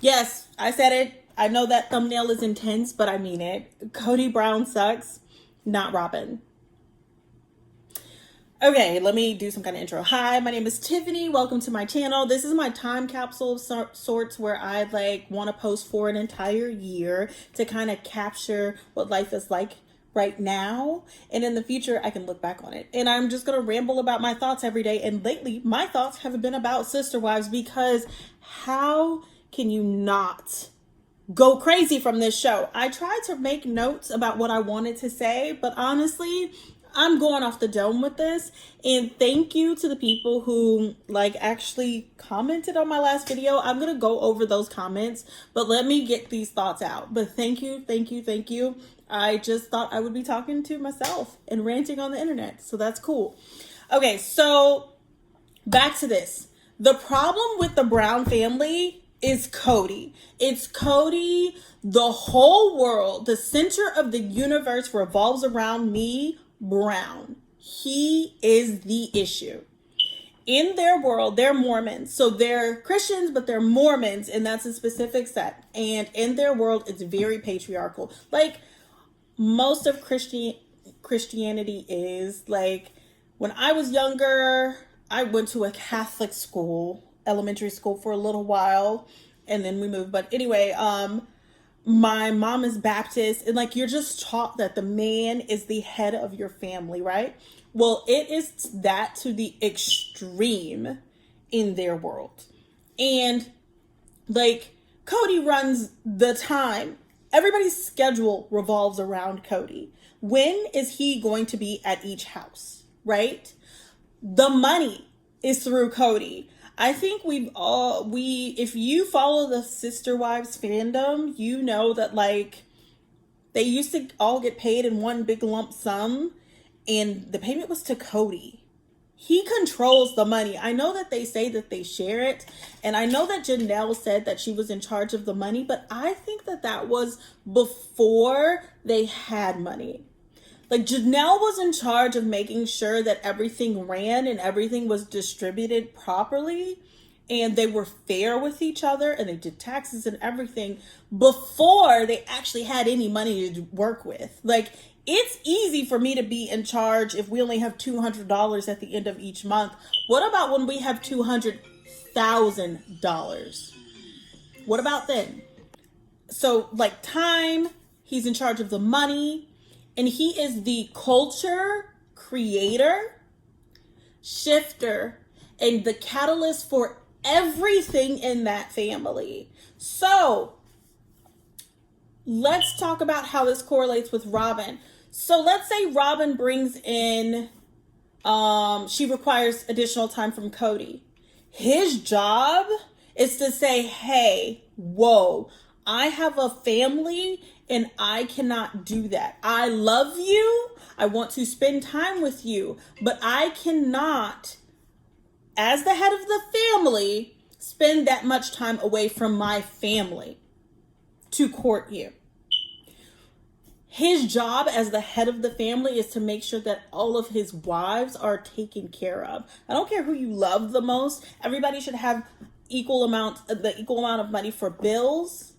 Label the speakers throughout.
Speaker 1: Yes, I said it. I know that thumbnail is intense, but I mean it. Cody Brown sucks, not Robyn. Okay, let me do some kind of intro. Hi, my name is Tiffany. Welcome to my channel. This is my time capsule of sorts where I want to post for an entire year to kind of capture what life is like right now, and in the future I can look back on it. And I'm just gonna ramble about my thoughts every day. And lately my thoughts have been about Sisterwives, because how can you not go crazy from this show? I tried to make notes about what I wanted to say, but honestly, I'm going off the dome with this. And thank you to the people who actually commented on my last video. I'm going to go over those comments, but let me get these thoughts out. But thank you, thank you, thank you. I just thought I would be talking to myself and ranting on the internet. So that's cool. Okay, so back to this. The problem with the Brown family is Kody. It's Kody. The whole world, the center of the universe revolves around me, Brown. He is the issue. In their world, they're Mormons. So they're Christians, but they're Mormons, and that's a specific set. And in their world, it's very patriarchal. Like most of Christianity is. Like when I was younger, I went to a Catholic school, elementary school, for a little while, and then we moved. But anyway, my mom is Baptist, and you're just taught that the man is the head of your family, right? Well, it is that to the extreme in their world. And Kody runs the time. Everybody's schedule revolves around Kody. When is he going to be at each house, right? The money is through Kody. I think if you follow the Sisterwives fandom, you know that they used to all get paid in one big lump sum, and the payment was to Kody. He controls the money. I know that they say that they share it, and I know that Janelle said that she was in charge of the money, but I think that was before they had money. Janelle was in charge of making sure that everything ran and everything was distributed properly, and they were fair with each other, and they did taxes and everything before they actually had any money to work with. It's easy for me to be in charge if we only have $200 at the end of each month. What about when we have $200,000? What about then? So time, he's in charge of the money. And he is the culture creator, shifter, and the catalyst for everything in that family. So let's talk about how this correlates with Robyn. So let's say Robyn brings in, she requires additional time from Kody. His job is to say, hey, whoa, I have a family and I cannot do that. I love you. I want to spend time with you, but I cannot, as the head of the family, spend that much time away from my family to court you. His job as the head of the family is to make sure that all of his wives are taken care of. I don't care who you love the most. Everybody should have the equal amount of money for bills.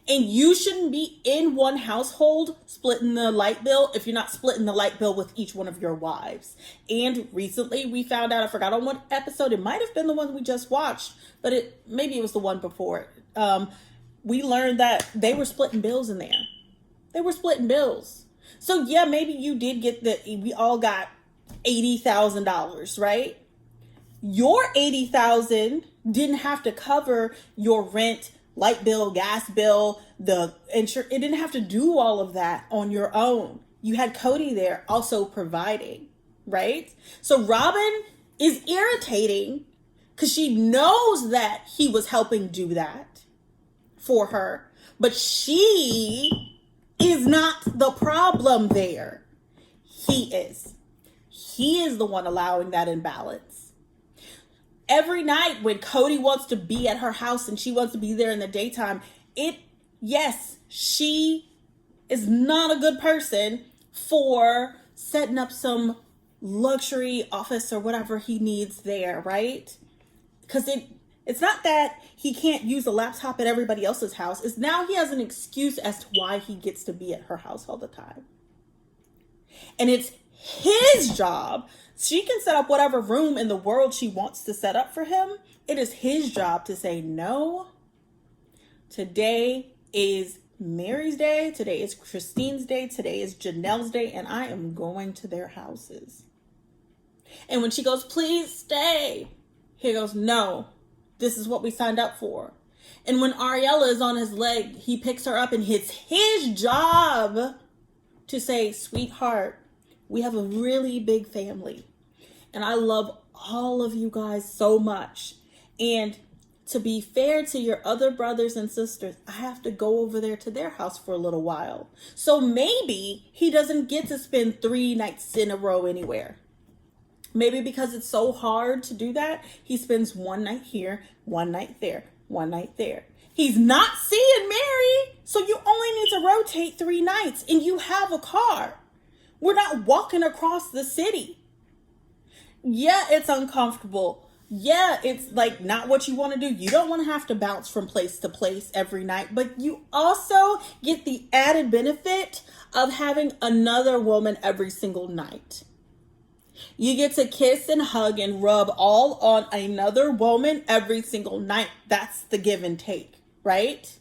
Speaker 1: And you shouldn't be in one household splitting the light bill if you're not splitting the light bill with each one of your wives. And recently we found out, I forgot on what episode, it might have been the one we just watched, but maybe it was the one before. We learned that they were splitting bills in there. They were splitting bills. So yeah, maybe you did get we all got $80,000, right? Your $80,000 didn't have to cover your rent, light bill, gas bill, the insurance. It didn't have to do all of that on your own. You had Kody there also providing, right? So Robyn is irritating because she knows that he was helping do that for her, but she is not the problem there. He is. He is the one allowing that imbalance. Every night when Kody wants to be at her house and she wants to be there in the daytime, yes, she is not a good person for setting up some luxury office or whatever he needs there, right? Because It's not that he can't use a laptop at everybody else's house. It's now he has an excuse as to why he gets to be at her house all the time. And it's his job. She can set up whatever room in the world she wants to set up for him. It is his job to say, no, today is Mary's day. Today is Christine's day. Today is Janelle's day. And I am going to their houses. And when she goes, please stay, he goes, no, this is what we signed up for. And when Ariella is on his leg, he picks her up, and it's his job to say, sweetheart, we have a really big family. And I love all of you guys so much. And to be fair to your other brothers and sisters, I have to go over there to their house for a little while. So maybe he doesn't get to spend 3 nights in a row anywhere. Maybe because it's so hard to do that, he spends 1 night here, 1 night there, 1 night there. He's not seeing Mary, so you only need to rotate 3 nights, and you have a car. We're not walking across the city. Yeah, it's uncomfortable. Yeah, it's like not what you want to do. You don't want to have to bounce from place to place every night, but you also get the added benefit of having another woman every single night. You get to kiss and hug and rub all on another woman every single night. That's the give and take, right?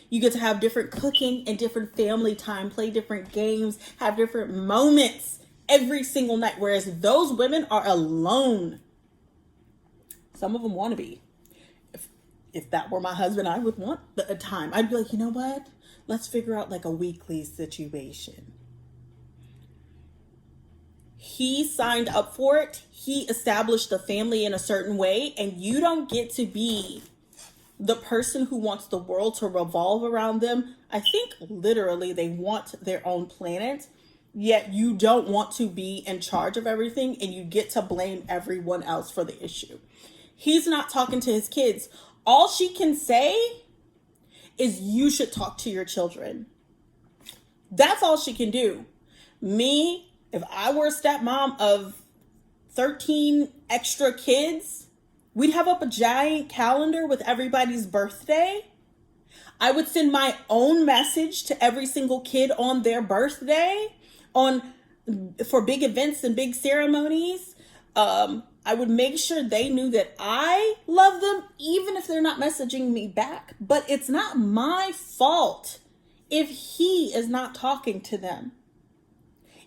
Speaker 1: You get to have different cooking and different family time, play different games, have different moments every single night. Whereas those women are alone. Some of them want to be. If that were my husband, I would want a time. I'd be like, you know what? Let's figure out like a weekly situation. He signed up for it. He established a family in a certain way, and you don't get to be the person who wants the world to revolve around them. I think literally they want their own planet, yet you don't want to be in charge of everything, and you get to blame everyone else for the issue. He's not talking to his kids. All she can say is you should talk to your children. That's all she can do. Me, if I were a stepmom of 13 extra kids, we'd have up a giant calendar with everybody's birthday. I would send my own message to every single kid on their birthday, for big events and big ceremonies. I would make sure they knew that I love them, even if they're not messaging me back. But it's not my fault if he is not talking to them.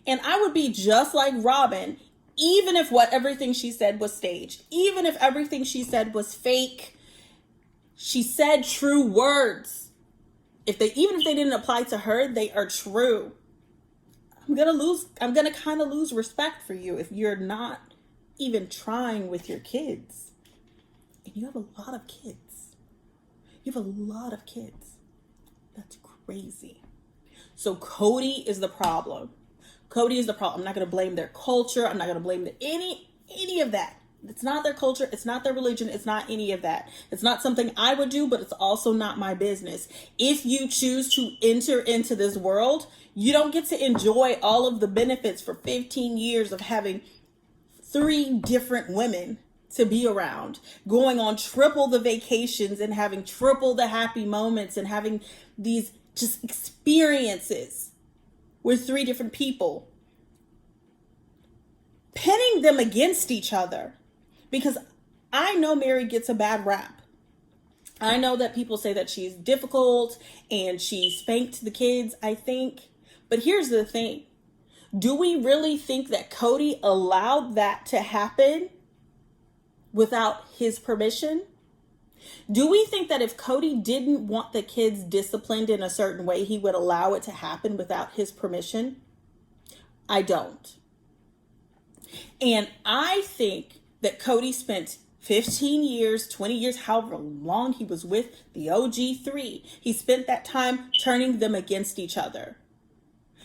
Speaker 1: And I would be just like Robyn, even if everything she said was staged, even if everything she said was fake. She said true words. Even if they didn't apply to her, they are true. I'm gonna kind of lose respect for you if you're not even trying with your kids. And you have a lot of kids. You have a lot of kids. That's crazy. So Kody is the problem. Kody is the problem. I'm not going to blame their culture. I'm not going to blame any of that. It's not their culture. It's not their religion. It's not any of that. It's not something I would do, but it's also not my business. If you choose to enter into this world, you don't get to enjoy all of the benefits for 15 years of having 3 different women to be around, going on triple the vacations and having triple the happy moments and having these just experiences with 3 different people, pitting them against each other. Because I know Mary gets a bad rap. I know that people say that she's difficult and she spanked the kids, I think. But here's the thing. Do we really think that Kody allowed that to happen without his permission? Do we think that if Kody didn't want the kids disciplined in a certain way, he would allow it to happen without his permission? I don't. And I think that Kody spent 15 years, 20 years, however long he was with the OG3. He spent that time turning them against each other.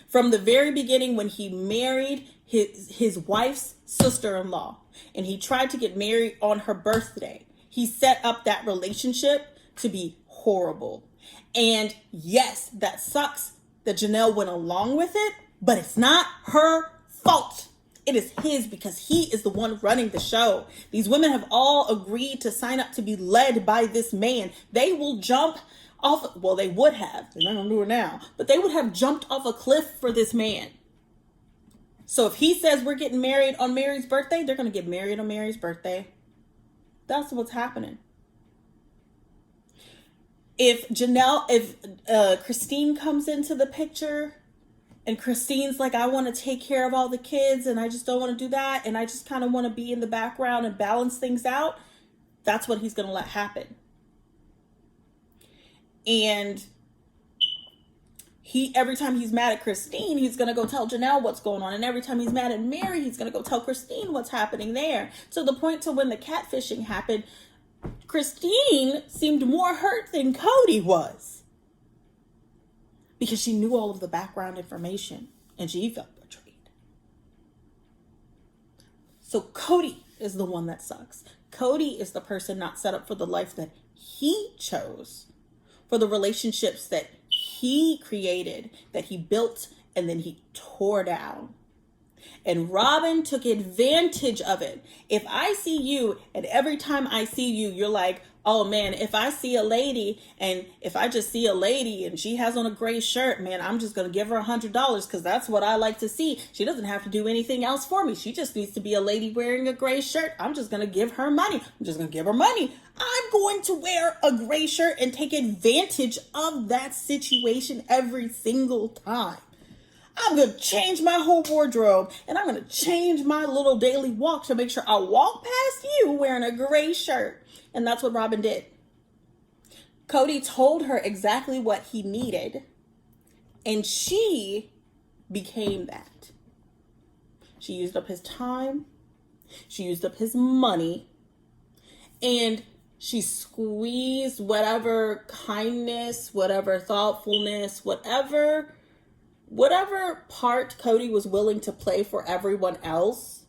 Speaker 1: From the very beginning, when he married his wife's sister-in-law, and he tried to get married on her birthday, he set up that relationship to be horrible. And yes, that sucks that Janelle went along with it, but it's not her fault. It is his because he is the one running the show. These women have all agreed to sign up to be led by this man. They will jump off, well, they would have, they're not gonna do it now, but they would have jumped off a cliff for this man. So if he says we're getting married on Mary's birthday, they're gonna get married on Mary's birthday. That's what's happening. If Christine comes into the picture and Christine's like, I want to take care of all the kids and I just don't want to do that, and I just kind of want to be in the background and balance things out, that's what he's going to let happen. And every time he's mad at Christine, he's going to go tell Janelle what's going on. And every time he's mad at Mary, he's going to go tell Christine what's happening there. To the point to when the catfishing happened, Christine seemed more hurt than Kody was. Because she knew all of the background information and she felt betrayed. So Kody is the one that sucks. Kody is the person not set up for the life that he chose, for the relationships that he created, that he built, and then he tore down. And Robyn took advantage of it. If I see you, and every time I see you, you're like, oh man, if I see a lady, and if I just see a lady and she has on a gray shirt, man, I'm just going to give her $100 because that's what I like to see. She doesn't have to do anything else for me. She just needs to be a lady wearing a gray shirt. I'm just going to give her money. I'm just going to give her money. I'm going to wear a gray shirt and take advantage of that situation every single time. I'm going to change my whole wardrobe, and I'm going to change my little daily walk to make sure I walk past you wearing a gray shirt. And that's what Robyn did. Kody told her exactly what he needed, and she became that. She used up his time. She used up his money, and she squeezed whatever kindness, whatever thoughtfulness, whatever part Kody was willing to play for everyone else.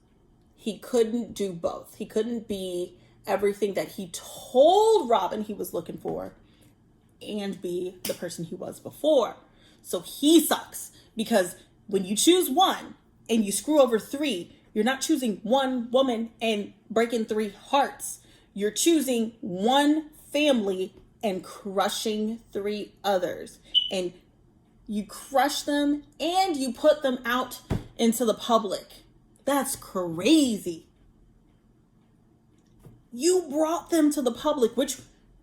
Speaker 1: He couldn't do both. He couldn't be everything that he told Robyn he was looking for and be the person he was before. So he sucks, because when you choose one and you screw over three, you're not choosing one woman and breaking 3 hearts. You're choosing one family and crushing 3 others. And you crush them and you put them out into the public. That's crazy. You brought them to the public, which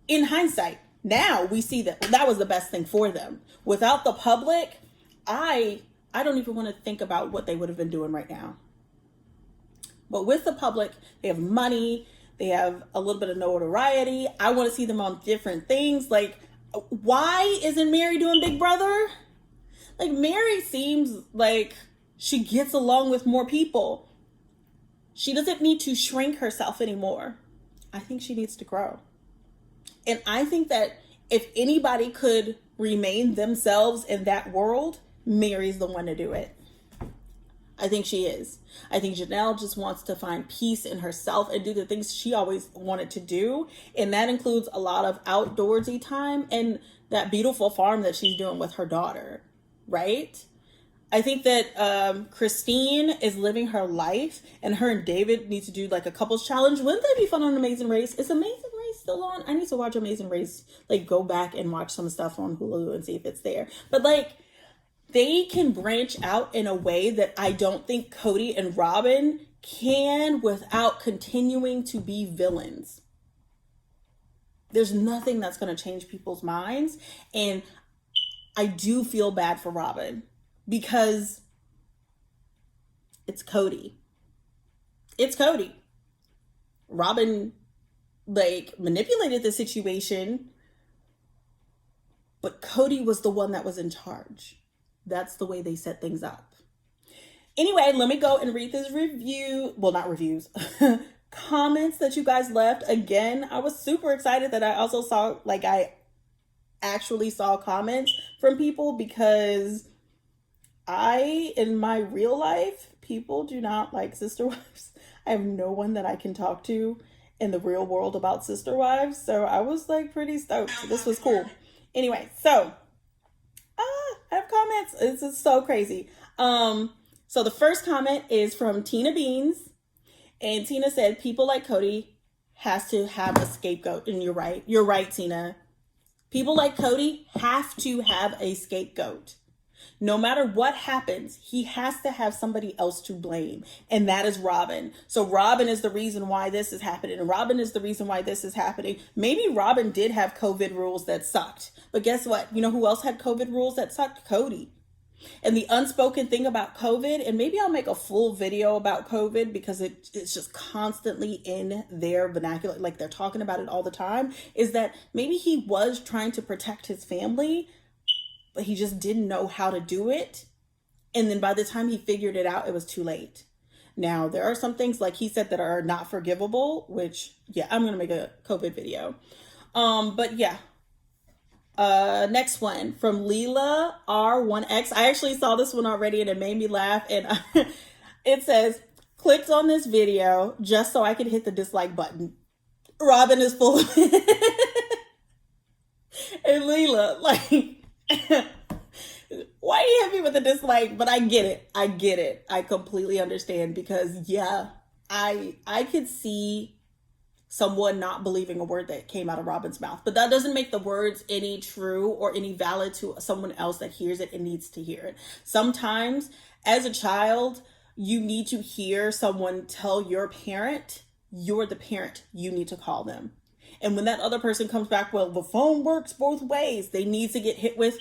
Speaker 1: in hindsight, now we see that was the best thing for them. Without the public, I don't even want to think about what they would have been doing right now. But with the public, they have money, they have a little bit of notoriety. I want to see them on different things. Like, why isn't Mary doing Big Brother? Like, Mary seems like she gets along with more people. She doesn't need to shrink herself anymore. I think she needs to grow. And I think that if anybody could remain themselves in that world, Mary's the one to do it. I think she is. I think Janelle just wants to find peace in herself and do the things she always wanted to do. And that includes a lot of outdoorsy time and that beautiful farm that she's doing with her daughter, right? I think that Christine is living her life, and her and David need to do like a couples challenge. Wouldn't that be fun on Amazing Race? Is Amazing Race still on? I need to watch Amazing Race, like go back and watch some stuff on Hulu and see if it's there. But like, they can branch out in a way that I don't think Kody and Robyn can without continuing to be villains. There's nothing that's going to change people's minds. And I do feel bad for Robyn, because it's Kody. It's Kody. Robyn, like, manipulated the situation, but Kody was the one that was in charge. That's the way they set things up. Anyway, let me go and read this review. Well, not reviews. Comments that you guys left. Again, I was super excited that I also saw, like, I actually saw comments from people, because in my real life, people do not like Sisterwives. I have no one that I can talk to in the real world about Sisterwives. So I was like pretty stoked. This was cool. Anyway, so I have comments. It's just so crazy. So the first comment is from Tina Beans. And Tina said, people like Kody has to have a scapegoat. And you're right. You're right, Tina. People like Kody have to have a scapegoat. No matter what happens, he has to have somebody else to blame. And that is Robyn. So Robyn is the reason why this is happening. And Robyn is the reason why this is happening. Maybe Robyn did have COVID rules that sucked. But guess what? You know who else had COVID rules that sucked? Kody. And the unspoken thing about COVID, and maybe I'll make a full video about COVID because it's just constantly in their vernacular, like they're talking about it all the time, is that maybe he was trying to protect his family, but he just didn't know how to do it. And then by the time he figured it out, it was too late. Now, there are some things, like he said, that are not forgivable, which, yeah, I'm going to make a COVID video. But yeah. Next one from Leela R1X. I actually saw this one already and it made me laugh. And it says, clicked on this video just so I could hit the dislike button. Robyn is full of it. And Leela, like, why do you hit me with a dislike? But I get it. I get it. I completely understand because, yeah, I could see someone not believing a word that came out of Robyn's mouth. But that doesn't make the words any true or any valid to someone else that hears it and needs to hear it. Sometimes, as a child, you need to hear someone tell your parent, you're the parent, you need to call them. And when that other person comes back, well, the phone works both ways, they need to get hit with,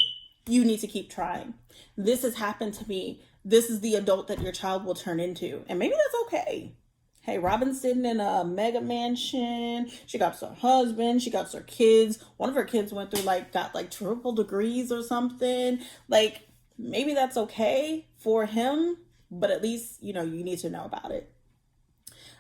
Speaker 1: you need to keep trying. This has happened to me. This is the adult that your child will turn into. And maybe that's okay. Hey, Robyn's sitting in a mega mansion. She got her husband. She got her kids. One of her kids went through got triple degrees or something. Like, maybe that's okay for him, but at least, you need to know about it.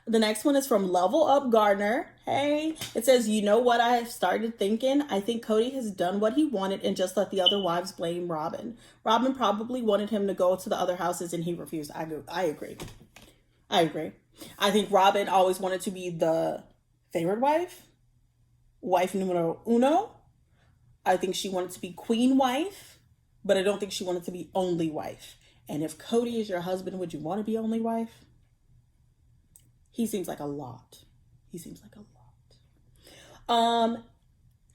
Speaker 1: The next one is from Level Up Gardner. Hey, it says, you know what I have started thinking? I think Kody has done what he wanted and just let the other wives blame Robyn. Robyn probably wanted him to go to the other houses and he refused. I agree. I think Robyn always wanted to be the favorite wife numero uno. I think she wanted to be queen wife, but I don't think she wanted to be only wife. And if Kody is your husband, would you want to be only wife? He seems like a lot.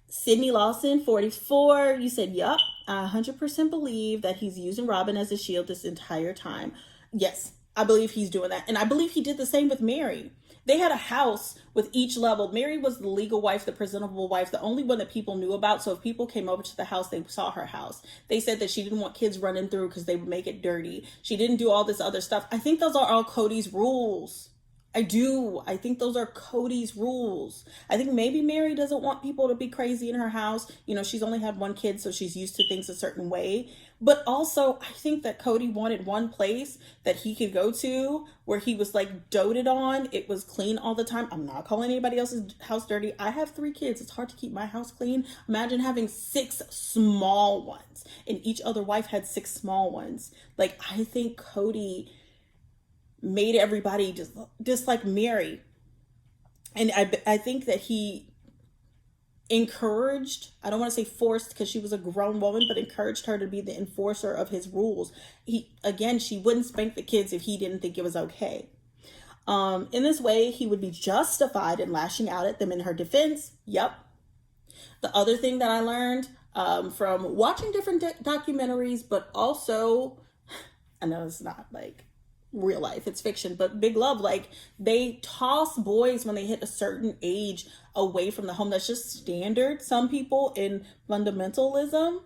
Speaker 1: Sydney Lawson, 44. You said, yup, I 100% believe that he's using Robyn as a shield this entire time. Yes, I believe he's doing that. And I believe he did the same with Mary. They had a house with each level. Mary was the legal wife, the presentable wife, the only one that people knew about. So if people came over to the house, they saw her house. They said that she didn't want kids running through because they would make it dirty. She didn't do all this other stuff. I think those are all Kody's rules. I do. I think those are Kody's rules. I think maybe Mary doesn't want people to be crazy in her house. She's only had one kid, so she's used to things a certain way. But also, I think that Kody wanted one place that he could go to where he was doted on. It was clean all the time. I'm not calling anybody else's house dirty. I have 3 kids. It's hard to keep my house clean. Imagine having 6 small ones, and each other wife had 6 small ones. I think Kody made everybody just like Mary. And I think that he encouraged, I don't want to say forced because she was a grown woman, but encouraged her to be the enforcer of his rules. She wouldn't spank the kids if he didn't think it was okay. In this way, he would be justified in lashing out at them in her defense. Yep. The other thing that I learned from watching different documentaries, but also, I know it's not real life, it's fiction, but Big Love, they toss boys when they hit a certain age away from the home. That's just standard. Some people in fundamentalism,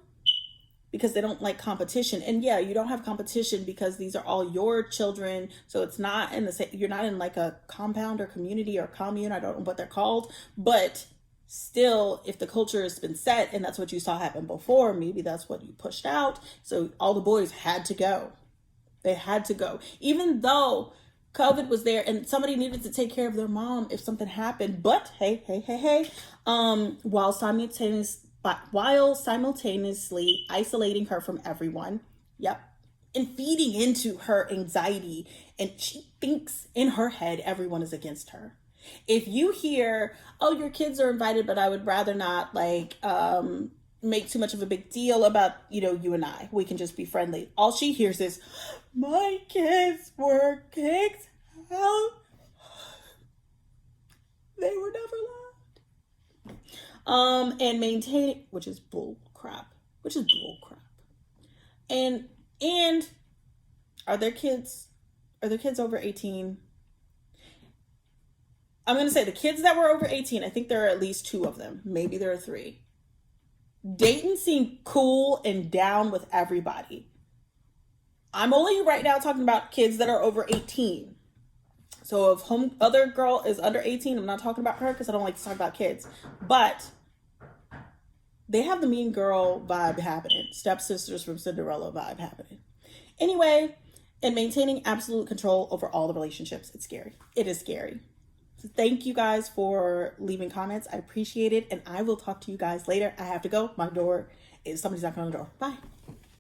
Speaker 1: because they don't like competition. And yeah, you don't have competition because these are all your children, so it's not in the same, you're not in a compound or community or commune, I don't know what they're called, but still, if the culture has been set and that's what you saw happen before, maybe that's what you pushed out. So all the boys had to go. They had to go, even though COVID was there and somebody needed to take care of their mom if something happened. But hey, while simultaneously isolating her from everyone. Yep. And feeding into her anxiety. And she thinks in her head, everyone is against her. If you hear, oh, your kids are invited, but I would rather not, make too much of a big deal about, you know, you and I. We can just be friendly. All she hears is, my kids were kicked out. They were never loved. And maintaining, which is bull crap. And are their kids over 18? I'm going to say the kids that were over 18, I think there are at least 2 of them. Maybe there are 3. Dayton seemed cool and down with everybody. I'm only right now talking about kids that are over 18. So if other girl is under 18, I'm not talking about her because I don't like to talk about kids. But they have the mean girl vibe happening. Stepsisters from Cinderella vibe happening. Anyway, and maintaining absolute control over all the relationships. It's scary. It is scary. So thank you guys for leaving comments. I appreciate it. And I will talk to you guys later. I have to go. My door is, somebody's knocking on the door. Bye.